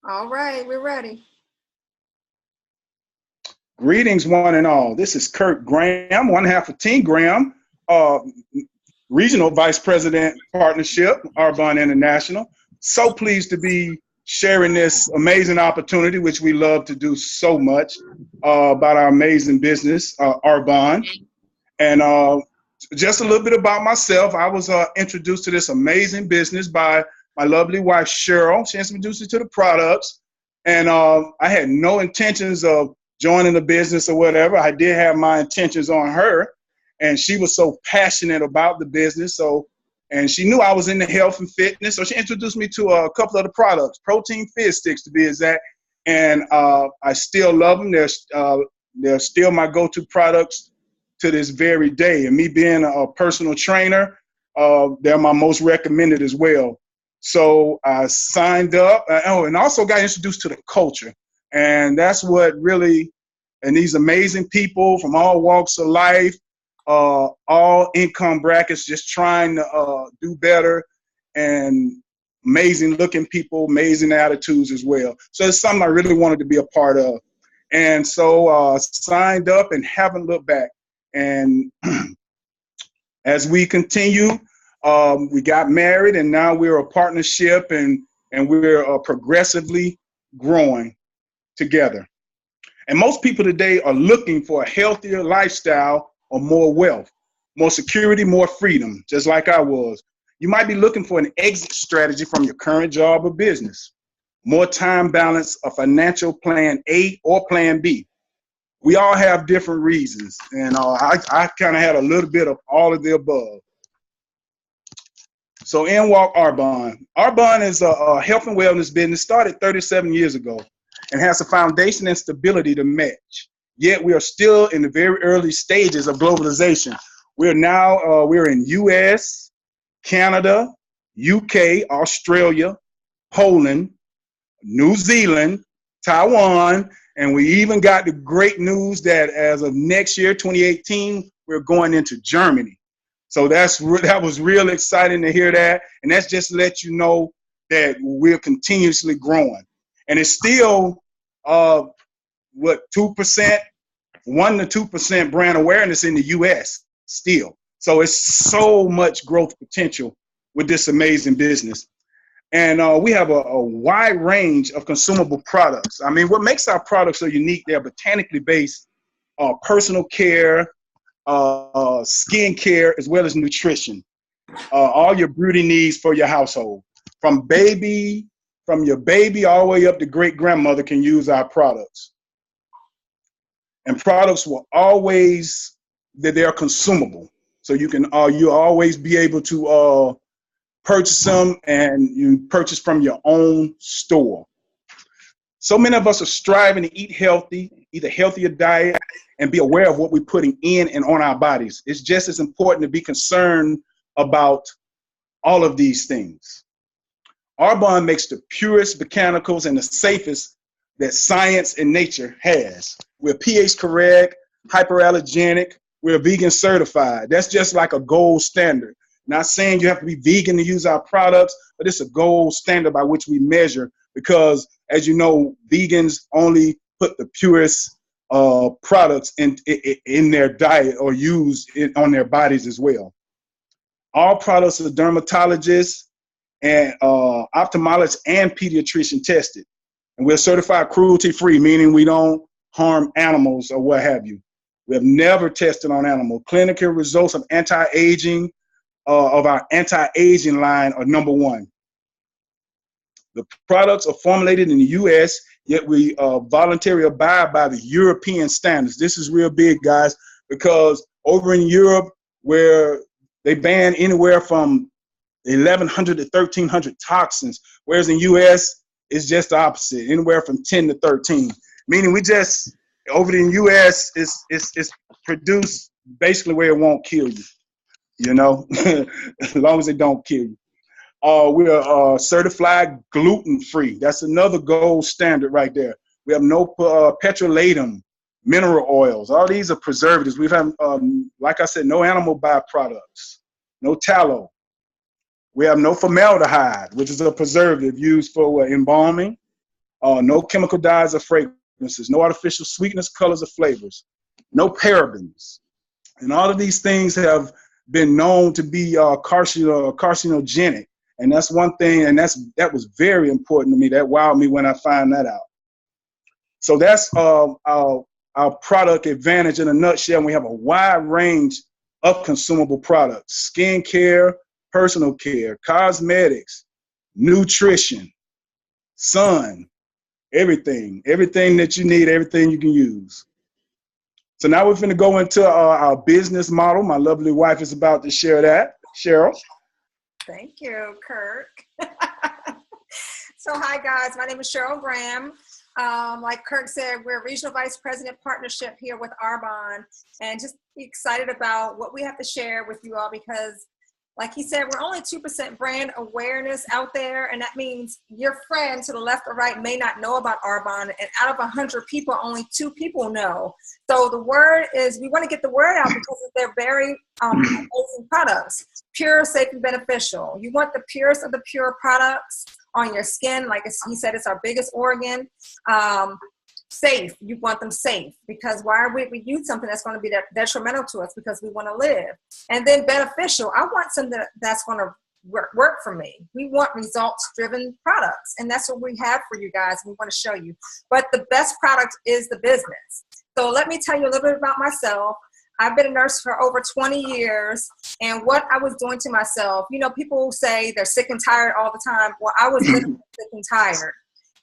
All right, we're ready. Greetings, one and all. This is Kurt Graham, one half of Team Graham, uh, Regional Vice President Partnership, Arbonne International. So pleased to be sharing this amazing opportunity, which we love to do so much, about our amazing business, Arbonne. And just a little bit about myself. I was introduced to this amazing business by my lovely wife, Cheryl. She introduced me to the products. And I had no intentions of joining the business or whatever. I did have my intentions on her. And she was so passionate about the business. And she knew I was into health and fitness. So she introduced me to a couple of the products, protein fizz sticks to be exact. And I still love them. They're still my go-to products to this very day. And me being a personal trainer, they're my most recommended as well. So I signed up. And also got introduced to the culture. And that's what really, and these amazing people from all walks of life, all income brackets, just trying to do better, and amazing looking people, amazing attitudes as well. So it's something I really wanted to be a part of. And so signed up and haven't looked back. And as we continue, we got married, and now we're a partnership, and we're progressively growing together. And most people today are looking for a healthier lifestyle or more wealth, more security, more freedom, just like I was. You might be looking for an exit strategy from your current job or business, more time balance, a financial plan A or plan B. We all have different reasons, and I kind of had a little bit of all of the above. So in walk Arbonne. Arbonne is a health and wellness business started 37 years ago and has a foundation and stability to match. Yet we are still in the very early stages of globalization. We're in US, Canada, UK, Australia, Poland, New Zealand, Taiwan, and we even got the great news that as of next year, 2018, we're going into Germany. So that was real exciting to hear that. And that's just to let you know that we're continuously growing. And it's still, 2%, 1 to 2% brand awareness in the US still. So it's so much growth potential with this amazing business. And we have a wide range of consumable products. I mean, what makes our products so unique, they're botanically based, personal care, skin care, as well as nutrition. All your beauty needs for your household. From your baby all the way up to great grandmother can use our products. And products will always, they're consumable. So you'll always be able to purchase them, and you purchase from your own store. So many of us are striving to eat healthy, eat a healthier diet, and be aware of what we're putting in and on our bodies. It's just as important to be concerned about all of these things. Arbonne makes the purest botanicals and the safest that science and nature has. We're pH correct, hyperallergenic, we're vegan certified. That's just like a gold standard. Not saying you have to be vegan to use our products, but it's a gold standard by which we measure, because as you know, vegans only put the purest products in their diet or use it on their bodies as well. All products are dermatologists and ophthalmologists and pediatrician tested. And we're certified cruelty-free, meaning we don't harm animals or what have you. We have never tested on animals. Clinical results of anti-aging, of our anti-aging line are number one. The products are formulated in the US, yet we voluntarily abide by the European standards. This is real big, guys, because over in Europe, where they ban anywhere from 1,100 to 1,300 toxins, whereas in US, it's just the opposite, anywhere from 10 to 13. Meaning over in US, it's produced basically where it won't kill you. As long as it don't kill you. We're certified gluten-free. That's another gold standard right there. We have no petrolatum, mineral oils. All these are preservatives. We've had, like I said, no animal byproducts, no tallow. We have no formaldehyde, which is a preservative used for embalming. no chemical dyes or fragrances, no artificial sweeteners, colors, or flavors, no parabens. And all of these things have been known to be carcinogenic. And that's one thing, and that was very important to me. That wowed me when I found that out. So that's our product advantage in a nutshell. And we have a wide range of consumable products: skincare, personal care, cosmetics, nutrition, sun, everything that you need, everything you can use. So now we're going to go into our business model. My lovely wife is about to share that. Cheryl. Thank you, Kirk. So hi guys, my name is Cheryl Graham. Like Kirk said, we're Regional Vice President Partnership here with Arbonne, and just excited about what we have to share with you all, because like he said, we're only 2% brand awareness out there, and that means your friend to the left or right may not know about Arbonne, and out of 100 people, only 2 people know. So the word is, we want to get the word out because they're very amazing products, pure, safe, and beneficial. You want the purest of the pure products on your skin. Like he said, it's our biggest organ. Safe, you want them safe, because why would we use something that's going to be detrimental to us? Because we want to live. And then beneficial, I want something that's going to work for me. We want results-driven products, and that's what we have for you guys. We want to show you. But the best product is the business. So let me tell you a little bit about myself. I've been a nurse for over 20 years, and what I was doing to myself, you know, people say they're sick and tired all the time. Well, I was literally sick and tired.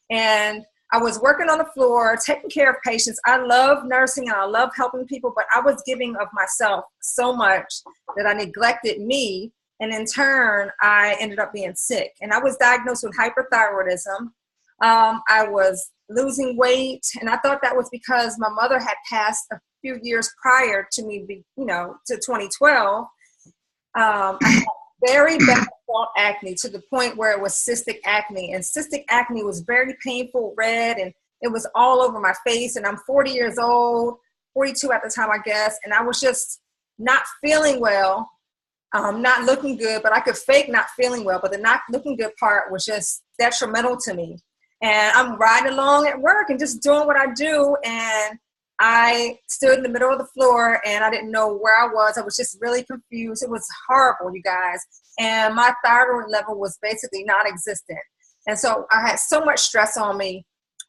And I was working on the floor, taking care of patients. I love nursing and I love helping people, but I was giving of myself so much that I neglected me. And in turn, I ended up being sick. And I was diagnosed with hyperthyroidism. I was losing weight. And I thought that was because my mother had passed a few years prior to me, to 2012. I had very bad acne, to the point where it was cystic acne, and cystic acne was very painful, red, and it was all over my face. And I'm 40 years old, 42 at the time, I guess, and I was just not feeling well, not looking good, but I could fake not feeling well, but the not looking good part was just detrimental to me. And I'm riding along at work and just doing what I do, and I stood in the middle of the floor and I didn't know where I was. I was just really confused. It was horrible, you guys. And my thyroid level was basically non-existent. And so I had so much stress on me.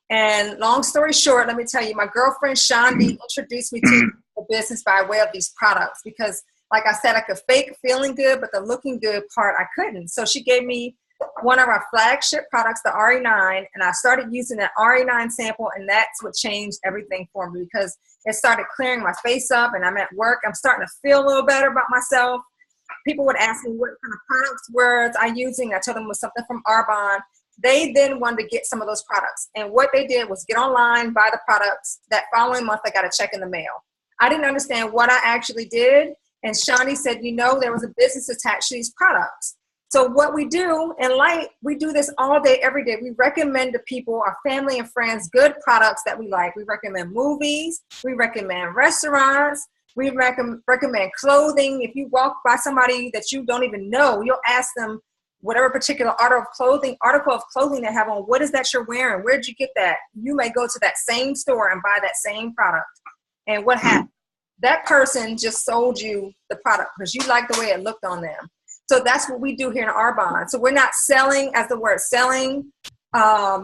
And long story short, let me tell you, my girlfriend Shandi introduced me to the business by way of these products, because like I said, I could fake feeling good, but the looking good part I couldn't. So she gave me one of our flagship products, the RE9, and I started using that RE9 sample, and that's what changed everything for me, because it started clearing my face up, and I'm at work. I'm starting to feel a little better about myself. People would ask me what kind of products were I using. I told them it was something from Arbonne. They then wanted to get some of those products, and what they did was get online, buy the products. That following month, I got a check in the mail. I didn't understand what I actually did, and Shani said, there was a business attached to these products. So what we do in Light, we do this all day, every day. We recommend to people, our family and friends, good products that we like. We recommend movies. We recommend restaurants. We recommend clothing. If you walk by somebody that you don't even know, you'll ask them whatever particular article of clothing they have on, what is that you're wearing? Where'd you get that? You may go to that same store and buy that same product. And what happened? That person just sold you the product because you liked the way it looked on them. So that's what we do here in Arbonne. So we're not selling, as the word selling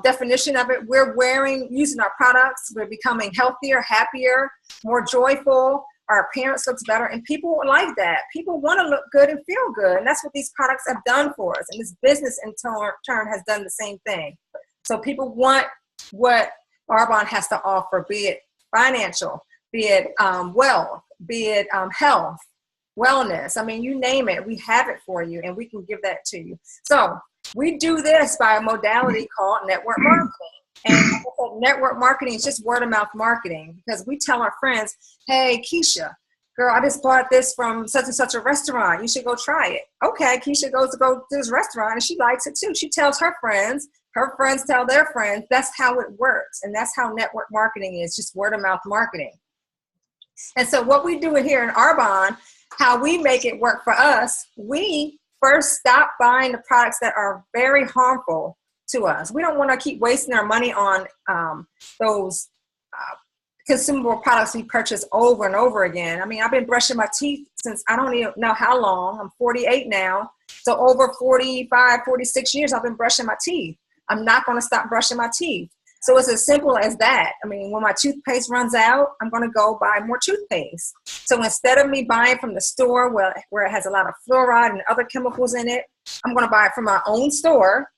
definition of it. We're using our products. We're becoming healthier, happier, more joyful. Our appearance looks better, and people like that. People want to look good and feel good, and that's what these products have done for us. And this business, in turn, has done the same thing. So people want what Arbonne has to offer, be it financial, be it wealth, be it health, wellness. I mean, you name it, we have it for you, and we can give that to you. So we do this by a modality called network marketing. And network marketing is just word of mouth marketing, because we tell our friends, hey, Keisha, girl, I just bought this from such and such a restaurant. You should go try it. Okay, Keisha goes to go to this restaurant and she likes it too. She tells her friends tell their friends. That's how it works. And that's how network marketing is, just word of mouth marketing. And so what we do here in Arbonne, how we make it work for us, we first stop buying the products that are very harmful to us. We don't want to keep wasting our money on those consumable products we purchase over and over again. I mean, I've been brushing my teeth since I don't even know how long. I'm 48 now. So over 45, 46 years, I've been brushing my teeth. I'm not going to stop brushing my teeth. So it's as simple as that. I mean, when my toothpaste runs out, I'm going to go buy more toothpaste. So instead of me buying from the store where it has a lot of fluoride and other chemicals in it, I'm going to buy it from my own store.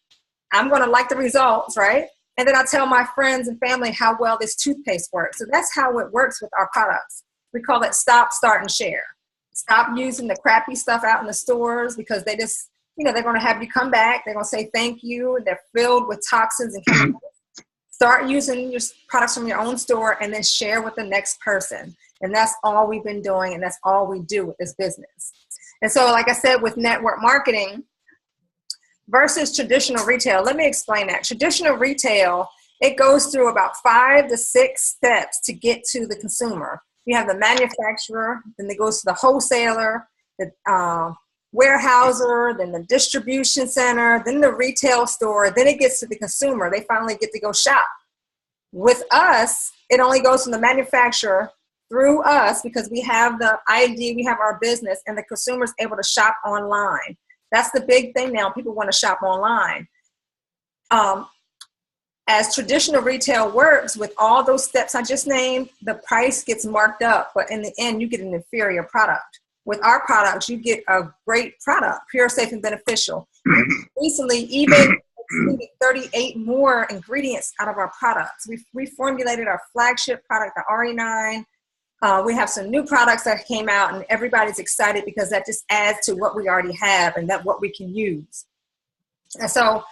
I'm going to like the results, right? And then I tell my friends and family how well this toothpaste works. So that's how it works with our products. We call it stop, start, and share. Stop using the crappy stuff out in the stores because they just, they're going to have you come back. They're going to say thank you. They're filled with toxins and chemicals. Start using your products from your own store and then share with the next person. And that's all we've been doing, and that's all we do with this business. And so, like I said, with network marketing versus traditional retail, let me explain that. Traditional retail, it goes through about 5 to 6 steps to get to the consumer. You have the manufacturer, then it goes to the wholesaler, the warehouser, then the distribution center, then the retail store, then it gets to the consumer. They finally get to go shop. With us, it only goes from the manufacturer through us because we have the ID, we have our business, and the consumer's able to shop online. That's the big thing now. People want to shop online. As traditional retail works, with all those steps I just named, the price gets marked up, but in the end, you get an inferior product. With our products, you get a great product, pure, safe, and beneficial. Recently, even 38 more ingredients out of our products. We formulated our flagship product, the RE9. We have some new products that came out, and everybody's excited because that just adds to what we already have and that what we can use. And so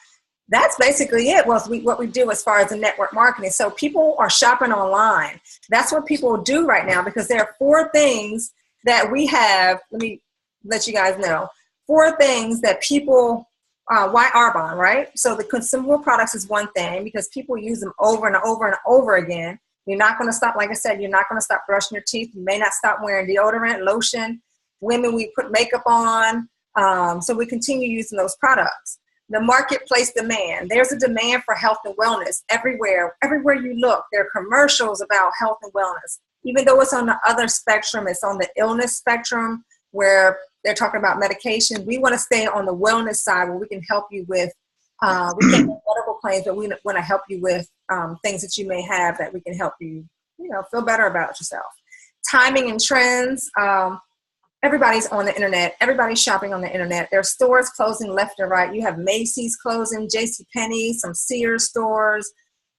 that's basically it. What we do as far as the network marketing. So people are shopping online. That's what people do right now because there are 4 things that we have. Let me let you guys know. 4 things that people, why Arbonne, right? So the consumable products is one thing because people use them over and over and over again. You're not going to stop, like I said, you're not going to stop brushing your teeth. You may not stop wearing deodorant, lotion. Women, we put makeup on. So we continue using those products. The marketplace demand. There's a demand for health and wellness everywhere. Everywhere you look, there are commercials about health and wellness. Even though it's on the other spectrum, it's on the illness spectrum where they're talking about medication. We want to stay on the wellness side where we can help you with, we can't do medical claims, but we want to help you with things that you may have that we can help you, feel better about yourself. Timing and trends. Everybody's on the internet. Everybody's shopping on the internet. There are stores closing left and right. You have Macy's closing, JCPenney, some Sears stores,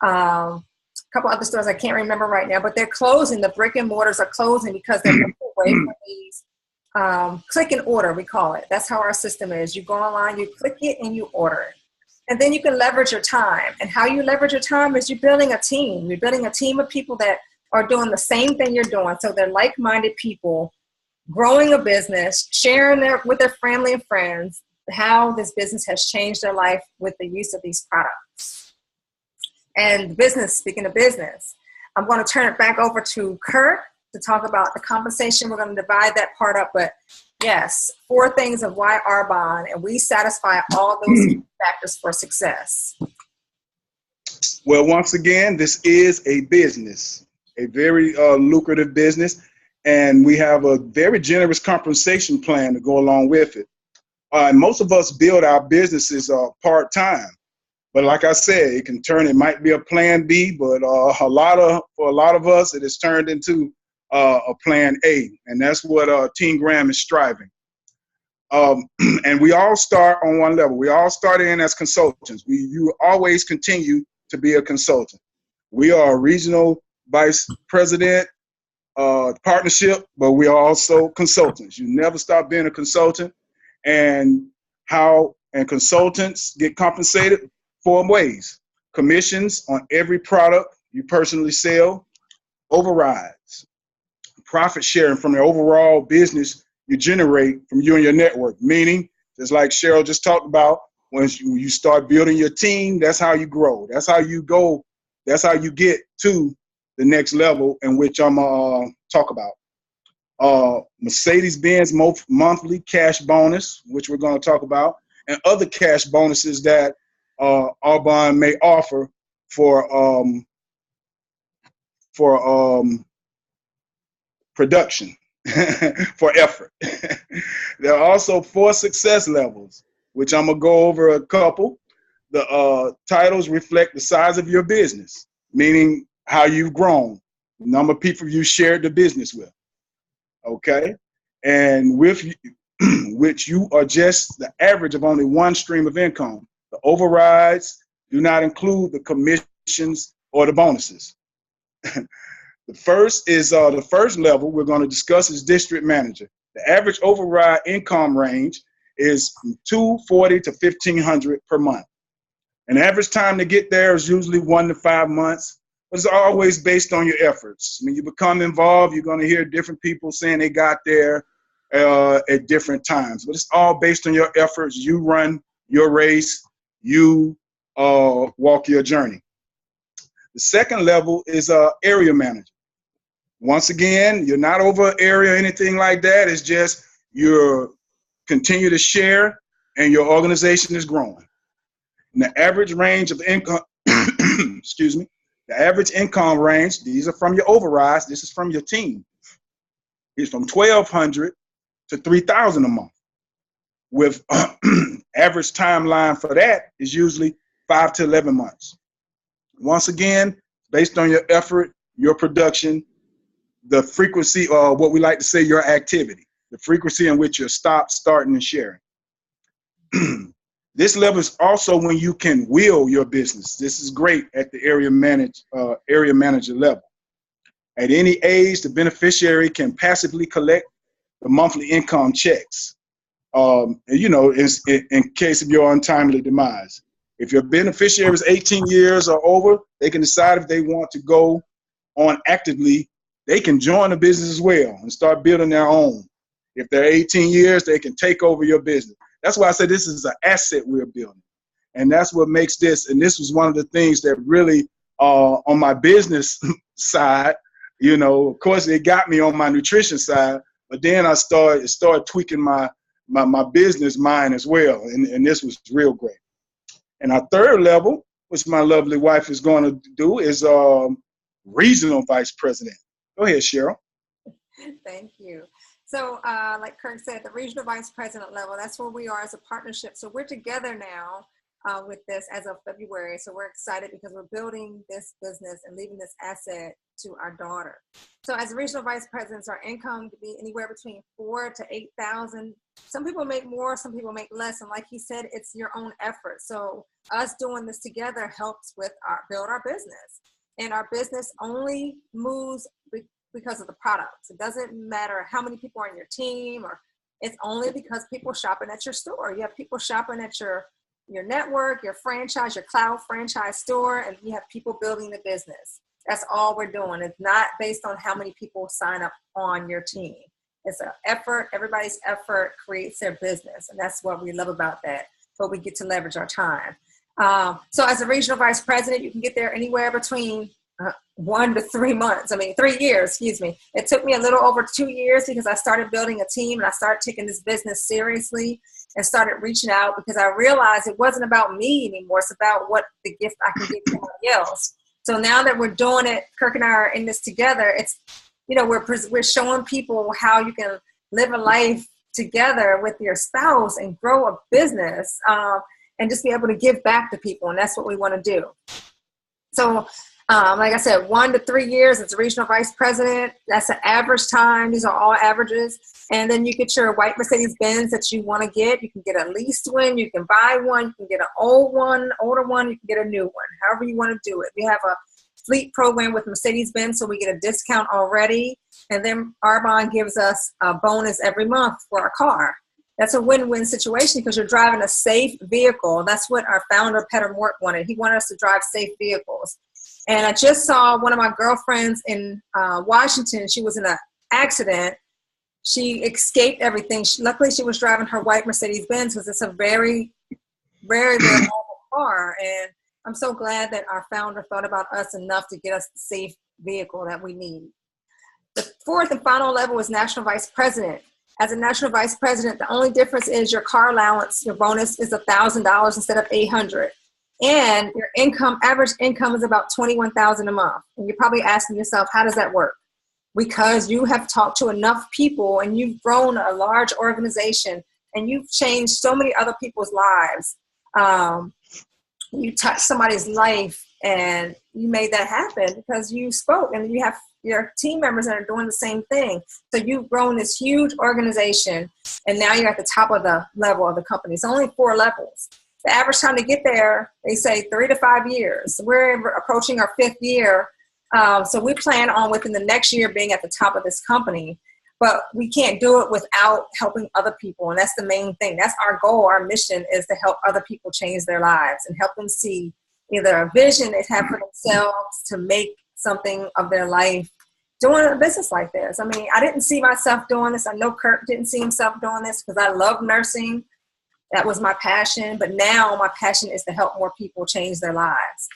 a couple other stores I can't remember right now, but they're closing. The brick and mortars are closing because they're moving away from these click and order, we call it. That's how our system is. You go online, you click it, and you order it. And then you can leverage your time. And how you leverage your time is you're building a team. You're building a team of people that are doing the same thing you're doing. So they're like-minded people growing a business, sharing with their family and friends how this business has changed their life with the use of these products. And business, speaking of business, I'm going to turn it back over to Kurt to talk about the compensation. We're going to divide that part up, but yes, 4 things of why Arbonne, and we satisfy all those factors for success. Well, once again, this is a business, a very lucrative business, and we have a very generous compensation plan to go along with it. Most of us build our businesses part-time, but like I said, it might be a plan B, but for a lot of us, it has turned into a plan A, and that's what Team Graham is striving. And we all start on one level. We all start in as consultants. You always continue to be a consultant. We are a regional vice president partnership, but we are also consultants. You never stop being a consultant. And consultants get compensated 4 ways: commissions on every product you personally sell, overrides, profit sharing from the overall business you generate from you and your network. Meaning, just like Cheryl just talked about, when you start building your team, that's how you grow. That's how you go. That's how you get to the next level, in which I'm talk about. Mercedes-Benz monthly cash bonus, which we're going to talk about, and other cash bonuses that Arbonne may offer for production, for effort. There are also 4 success levels, which I'm gonna go over a couple. The titles reflect the size of your business, meaning how you've grown, the number of people you shared the business with, okay? And with which you are just the average of only one stream of income. The overrides do not include the commissions or the bonuses. The first level we're going to discuss is district manager. The average override income range is from $240 to $1,500 per month. An average time to get there is usually 1 to 5 months, but it's always based on your efforts. When you become involved, you're going to hear different people saying they got there at different times, but it's all based on your efforts. You run your race, you walk your journey. The second level is area manager. Once again, you're not over area or anything like that. It's just you continue to share and your organization is growing. And the average range of income, excuse me, the average income range, these are from your overrides, this is from your team, is from $1,200 to $3,000 a month. With average timeline for that is usually 5 to 11 months. Once again, based on your effort, your production, the frequency, or what we like to say, your activity, the frequency in which you're starting, and sharing. This level is also when you can will your business. This is great at the area manager level. At any age, the beneficiary can passively collect the monthly income checks, in case of your untimely demise. If your beneficiary is 18 years or over, they can decide if they want to go on actively. They can join the business as well and start building their own. If they're 18 years, they can take over your business. That's why I say this is an asset we're building. And that's what makes this, and this was one of the things that really, on my business side, of course it got me on my nutrition side, but then I started tweaking my business mind as well. And this was real great. And our third level, which my lovely wife is going to do, is regional vice president. Go ahead, Cheryl. Thank you. So like Kirk said, the regional vice president level, that's where we are as a partnership. So we're together now with this as of February. So we're excited because we're building this business and leaving this asset to our daughter. So as regional vice presidents, our income could be anywhere between $4,000 to $8,000. Some people make more, some people make less. And like he said, it's your own effort. So us doing this together helps with build our business. And our business only moves because of the products. It doesn't matter how many people are on your team, or it's only because people shopping at your store. You have people shopping at your network, your franchise, your cloud franchise store, and you have people building the business. That's all we're doing. It's not based on how many people sign up on your team. It's an effort. Everybody's effort creates their business. And that's what we love about that. But we get to leverage our time. So as a regional vice president, you can get there anywhere between 1 to 3 months. 3 years, excuse me. It took me a little over 2 years because I started building a team and I started taking this business seriously and started reaching out because I realized it wasn't about me anymore. It's about what the gift I can give somebody else. So now that we're doing it, Kirk and I are in this together. It's, we're showing people how you can live a life together with your spouse and grow a business and just be able to give back to people. And that's what we want to do. So like I said, 1 to 3 years, it's a regional vice president. That's an average time. These are all averages. And then you get your white Mercedes-Benz that you want to get. You can get a leased one. You can buy one. You can get an older one. You can get a new one, however you want to do it. We have a fleet program with Mercedes-Benz, so we get a discount already. And then Arbonne gives us a bonus every month for our car. That's a win-win situation because you're driving a safe vehicle. That's what our founder, Peter Mort, wanted. He wanted us to drive safe vehicles. And I just saw one of my girlfriends in Washington. She was in an accident. She escaped everything. Luckily, she was driving her white Mercedes-Benz because it's a very, very, very normal car. And I'm so glad that our founder thought about us enough to get us the safe vehicle that we need. The fourth and final level is national vice president. As a national vice president, the only difference is your car allowance, your bonus is $1,000 instead of $800. and your average income is about $21,000 a month. And you're probably asking yourself, how does that work? Because you have talked to enough people and you've grown a large organization and you've changed so many other people's lives. You touched somebody's life and you made that happen because you spoke, and you have your team members that are doing the same thing. So you've grown this huge organization, and now you're at the top of the level of the company. It's only 4 levels. The average time to get there, they say 3 to 5 years. We're approaching our 5th year. So we plan on within the next year being at the top of this company, but we can't do it without helping other people. And that's the main thing. That's our goal. Our mission is to help other people change their lives and help them see either a vision they have for themselves to make something of their life doing a business like this. I mean, I didn't see myself doing this. I know Kirk didn't see himself doing this because I love nursing. That was my passion. But now my passion is to help more people change their lives.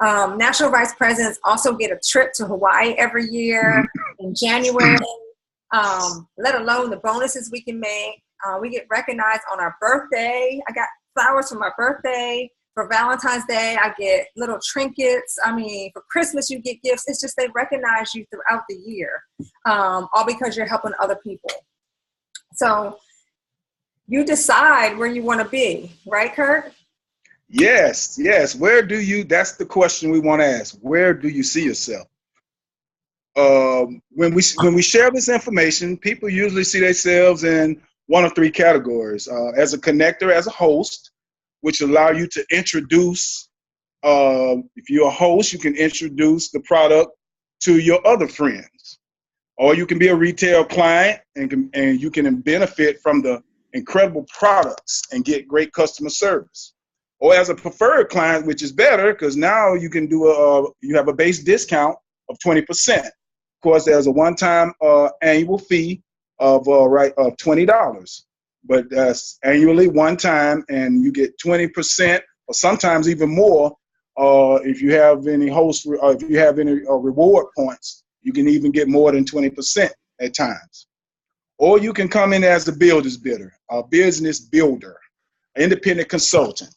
National vice presidents also get a trip to Hawaii every year in January, let alone the bonuses we can make. We get recognized on our birthday. I got flowers for my birthday. For Valentine's Day, I get little trinkets. I mean, for Christmas, you get gifts. It's just they recognize you throughout the year, all because you're helping other people. So you decide where you want to be, right, Kurt? Yes. That's the question we want to ask. Where do you see yourself? When we share this information, people usually see themselves in one of 3 categories. As a connector, as a host, which allow you to introduce, if you're a host, you can introduce the product to your other friends. Or you can be a retail client and you can benefit from the incredible products and get great customer service. Or as a preferred client, which is better because now you can do you have a base discount of 20%. Of course, there's a one-time annual fee of $20. But that's annually one time, and you get 20% or sometimes even more. If you have any if you have any reward points, you can even get more than 20% at times. Or you can come in as a builder's bidder, a business builder, independent consultant.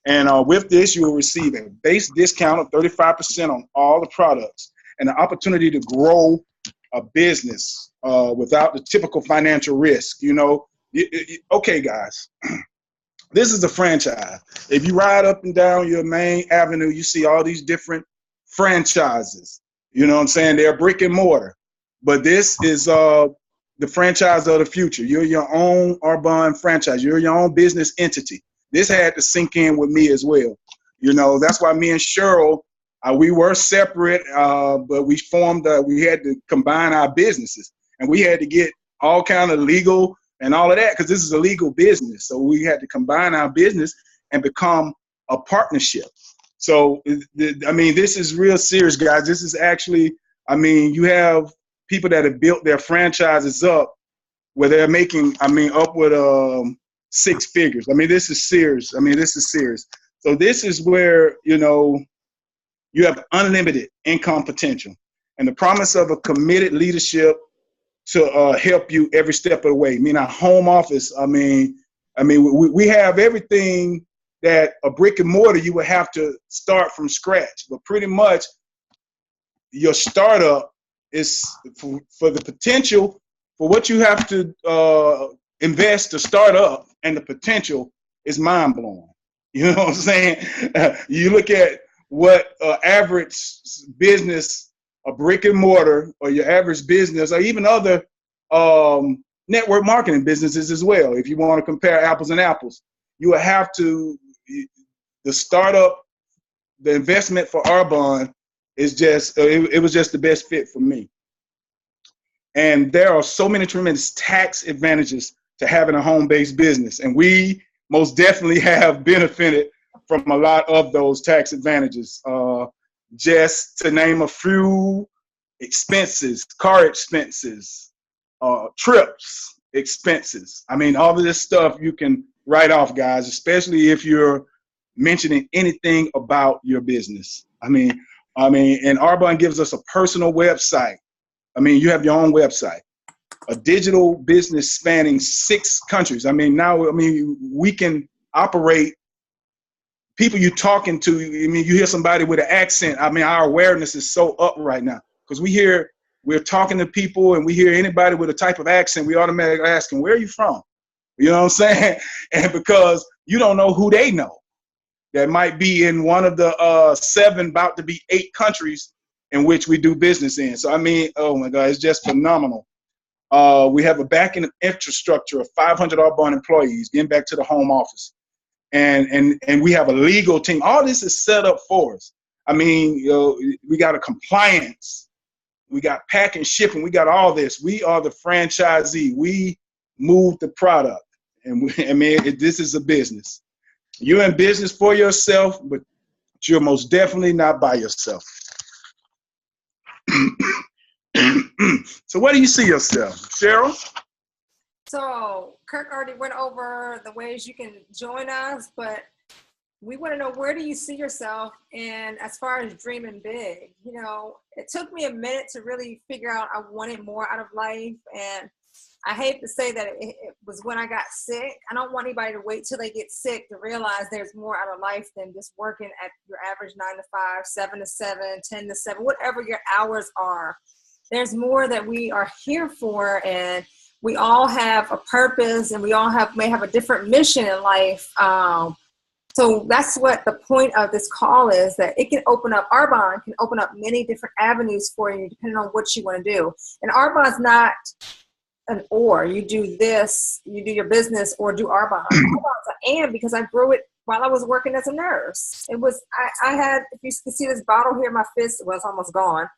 And with this, you will receive a base discount of 35% on all the products and the opportunity to grow a business without the typical financial risk. You know, okay, guys, this is a franchise. If you ride up and down your main avenue, you see all these different franchises. You know what I'm saying? They're brick and mortar. But this is the franchise of the future. You're your own Arbonne franchise. You're your own business entity. This had to sink in with me as well. You know, that's why me and Cheryl, we were separate, but we had to combine our businesses. And we had to get all kind of legal and all of that, because this is a legal business. So we had to combine our business and become a partnership. So, I mean, this is real serious, guys. This is actually, I mean, you have people that have built their franchises up where they're making, I mean, upward 6 figures. I mean, this is serious. So this is where, you know, you have unlimited income potential and the promise of a committed leadership to help you every step of the way. I mean, our home office, we have everything that a brick and mortar you would have to start from scratch. But pretty much your startup is for the potential for what you have to invest to start up, and the potential is mind blowing. You know what I'm saying? You look at what average business, a brick and mortar, or your average business, or even other network marketing businesses as well. If you want to compare apples and apples, you would have to, the startup, the investment for Arbonne is just, it was just the best fit for me. And there are so many tremendous tax advantages to having a home-based business. And we most definitely have benefited from a lot of those tax advantages. Just to name a few: expenses, car expenses, trips expenses. I mean, all of this stuff you can write off, guys, especially if you're mentioning anything about your business. I mean, and Arbonne gives us a personal website. I mean, you have your own website, a digital business spanning 6 countries. I mean, now, we can operate people you talking to, I mean, you hear somebody with an accent. I mean, our awareness is so up right now because we're talking to people and we hear anybody with a type of accent, we automatically asking, where are you from? You know what I'm saying? And because you don't know who they know. That might be in one of the 7, about to be 8 countries in which we do business in. So, I mean, oh my God, it's just phenomenal. We have a back-end infrastructure of 500 Arbonne employees, getting back to the home office. And we have a legal team. All this is set up for us. I mean, you know, we got a compliance. We got pack and shipping. We got all this. We are the franchisee. We move the product. And I mean, this is a business. You're in business for yourself, but you're most definitely not by yourself. So where do you see yourself, Cheryl? So Kirk already went over the ways you can join us, but we want to know, where do you see yourself? And as far as dreaming big, you know, it took me a minute to really figure out I wanted more out of life. And I hate to say that it was when I got sick. I don't want anybody to wait till they get sick to realize there's more out of life than just working at your average 9 to 5, 7 to 7, 10 to 7, whatever your hours are. There's more that we are here for, and we all have a purpose, and we all may have a different mission in life. So that's what the point of this call is, that it can open up, Arbonne can open up many different avenues for you depending on what you want to do. And Arbonne's not an or. You do this, you do your business, or do Arbonne. Arbonne's an and, because I grew it while I was working as a nurse. It was, I had, if you can see this bottle here in my fist, well, it's almost gone.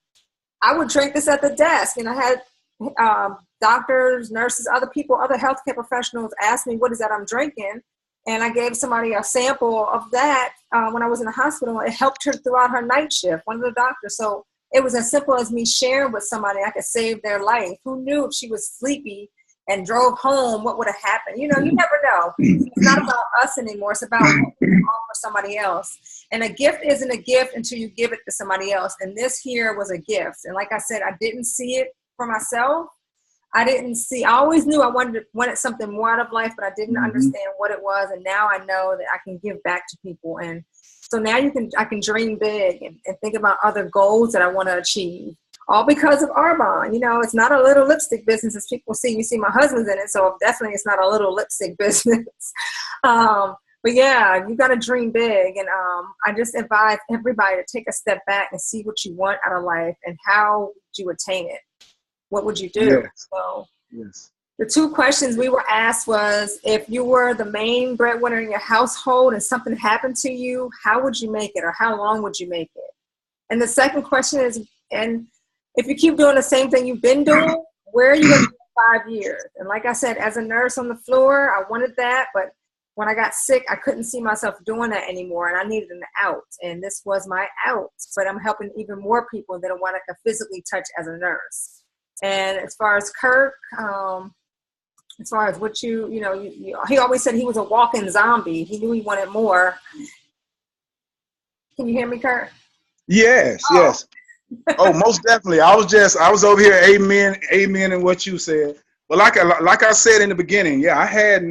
I would drink this at the desk, and I had doctors, nurses, other people, other healthcare professionals ask me, what is that I'm drinking? And I gave somebody a sample of that when I was in the hospital. It helped her throughout her night shift, one of the doctors. So it was as simple as me sharing with somebody, I could save their life. Who knew if she was sleepy and drove home, what would have happened? You know, you never know. It's not about us anymore. It's about what we can offer somebody else. And a gift isn't a gift until you give it to somebody else. And this here was a gift. And like I said, I didn't see it for myself. I always knew I wanted something more out of life, but I didn't understand what it was. And now I know that I can give back to people. And so now I can dream big and think about other goals that I want to achieve, all because of Arbonne. You know, it's not a little lipstick business, as people see. You see my husband's in it, so definitely it's not a little lipstick business. But yeah, you got to dream big. And I just advise everybody to take a step back and see what you want out of life and how you attain it. What would you do? Yes. So Yes. the 2 questions we were asked was, if you were the main breadwinner in your household and something happened to you, how would you make it, or how long would you make it? And the second question is, and if you keep doing the same thing you've been doing, where are you going to be in 5 years? And like I said, as a nurse on the floor, I wanted that, but when I got sick, I couldn't see myself doing that anymore, and I needed an out, and this was my out. But I'm helping even more people than what I could physically touch as a nurse. And as far as Kirk, as far as what you know, he always said he was a walking zombie. He knew he wanted more. Can you hear me, Kirk? Yes, yes. Oh, most definitely. I was over here, amen in what you said. But like I said in the beginning, yeah, I had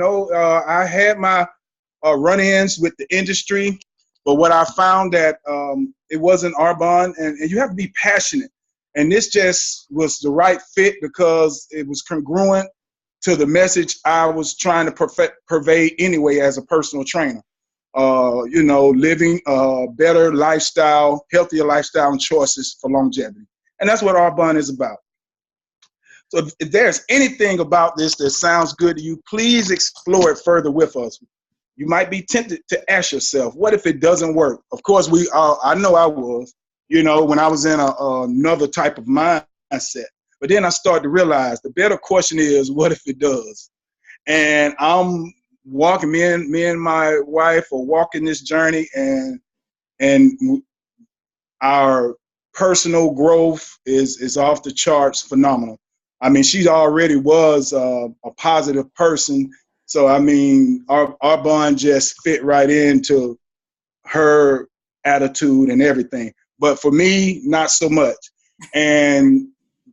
my run-ins with the industry, but what I found that it wasn't Arbonne, and you have to be passionate. And this just was the right fit because it was congruent to the message I was trying to purvey anyway as a personal trainer. You know, living a better lifestyle, healthier lifestyle and choices for longevity. And that's what Arbonne is about. So if there's anything about this that sounds good to you, please explore it further with us. You might be tempted to ask yourself, what if it doesn't work? Of course, I know I was, you know, when I was in another type of mindset. But then I started to realize the better question is, what if it does? And I'm walking, me and my wife are walking this journey, and our personal growth is off the charts, phenomenal. I mean, she already was a positive person. So, I mean, Arbonne just fit right into her attitude and everything. But for me, not so much. And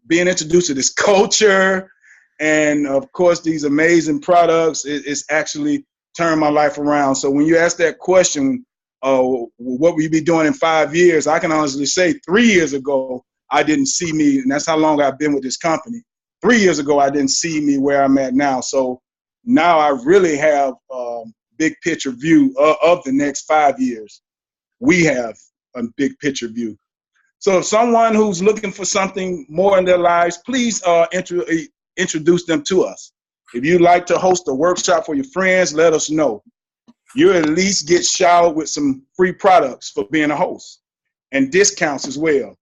being introduced to this culture and, of course, these amazing products, it's actually turned my life around. So when you ask that question, what will you be doing in 5 years? I can honestly say 3 years ago, I didn't see me, and that's how long I've been with this company. 3 years ago, I didn't see me where I'm at now. So now I really have a big picture view of the next 5 years. We have a big picture view. So if someone who's looking for something more in their lives, please introduce them to us. If you'd like to host a workshop for your friends, let us know. You at least get showered with some free products for being a host and discounts as well.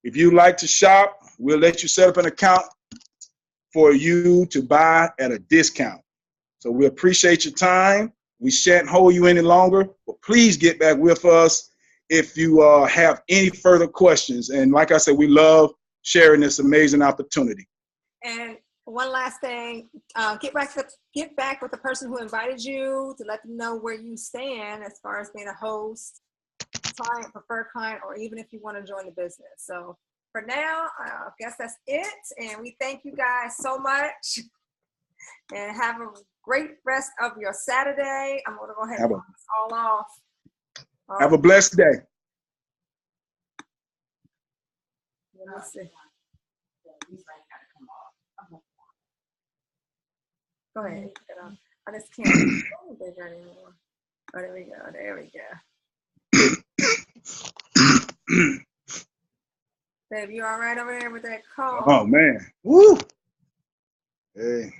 If you like to shop, we'll let you set up an account for you to buy at a discount. So we appreciate your time. We shan't hold you any longer, but please get back with us if you have any further questions. And like I said, we love sharing this amazing opportunity. And one last thing, get back with the person who invited you to let them know where you stand as far as being a host, client, preferred client, or even if you want to join the business. So for now, I guess that's it. And we thank you guys so much. And have a great rest of your Saturday. I'm going to go ahead and turn this all off. Have a blessed day. Let me see. Go ahead. I just can't go bigger anymore. Oh, there we go. There we go. Babe, you all right over there with that call? Oh, man. Woo. Hey.